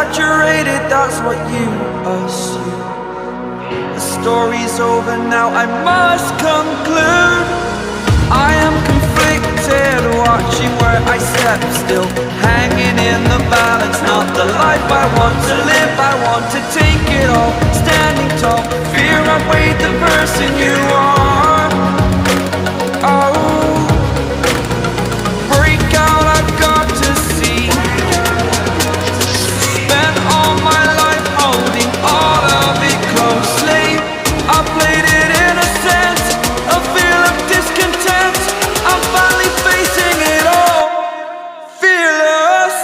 exaggerated, that's what you assume. The story's over now, I must conclude. I am conflicted, watching where I step still, hanging in the balance. Not the life I want to live, I want to take it all. Standing tall, fear I weighed the person you are. Oh, break out, I've got to see. Spent all my life holding all of it closely. I played it innocent, a feel of discontent. I'm finally facing it all, fearless.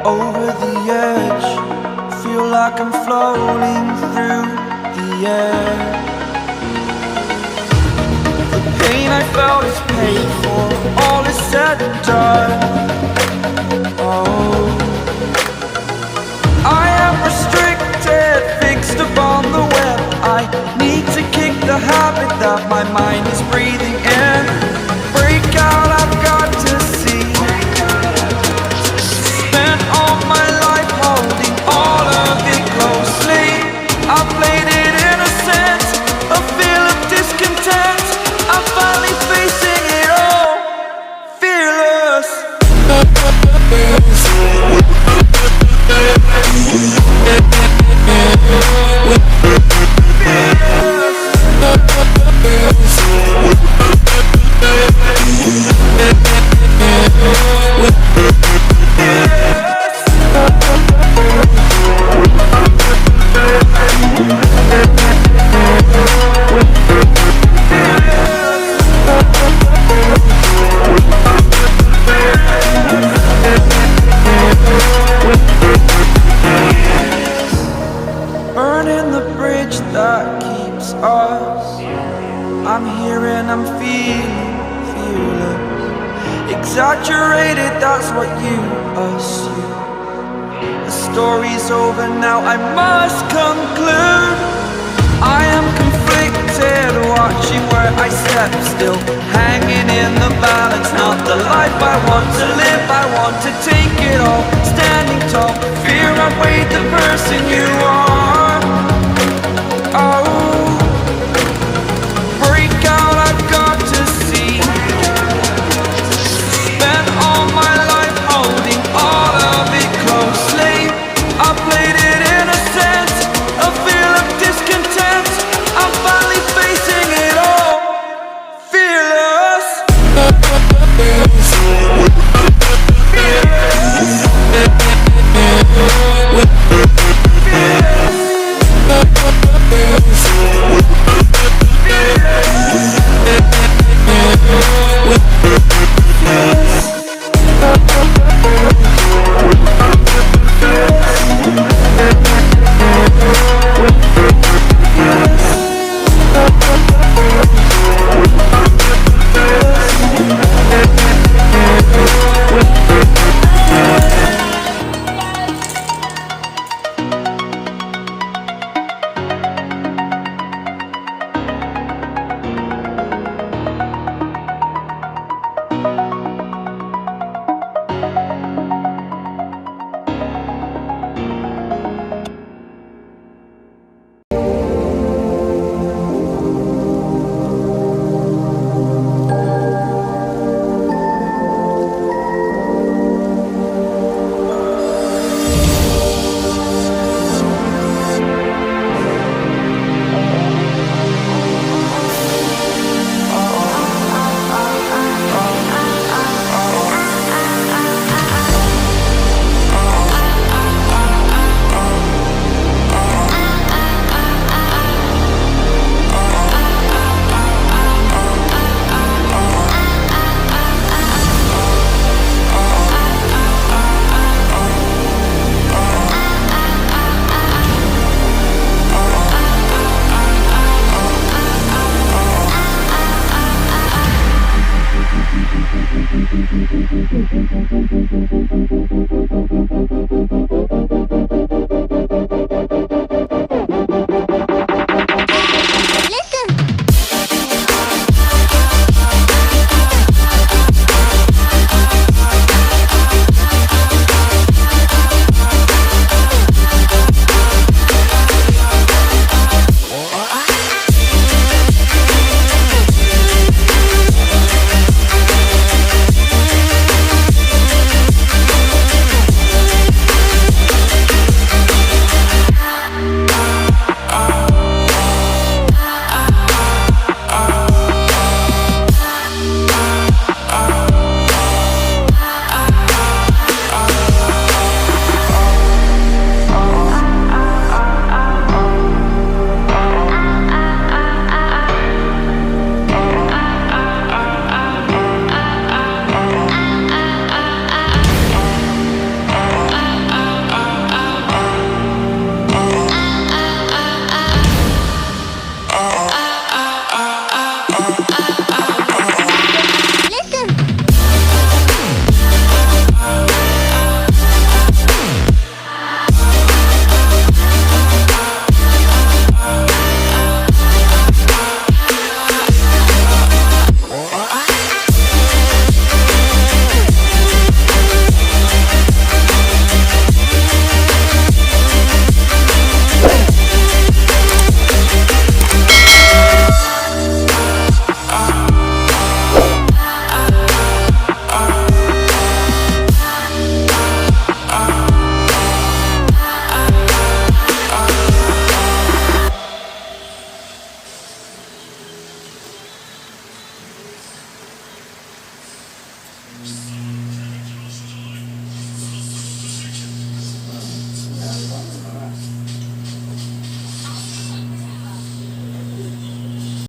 Over the edge, feel like I'm floating through the air. The pain I felt is paid for, all is said and done. Oh, I am restricted, fixed upon the web. I need to kick the habit that my mind is breathing in. Break out, I've got to see. My life holding all of it closely. I played it innocent, a feel of discontent. I'm finally facing it all, fearless. Burning the bridge that keeps us. I'm here and I'm feeling fearless. Exaggerated, that's what you assume. The story's over now, I must conclude. I am conflicted, watching where I step still, hanging in the balance. Not the life I want to live, I want to take it all. Standing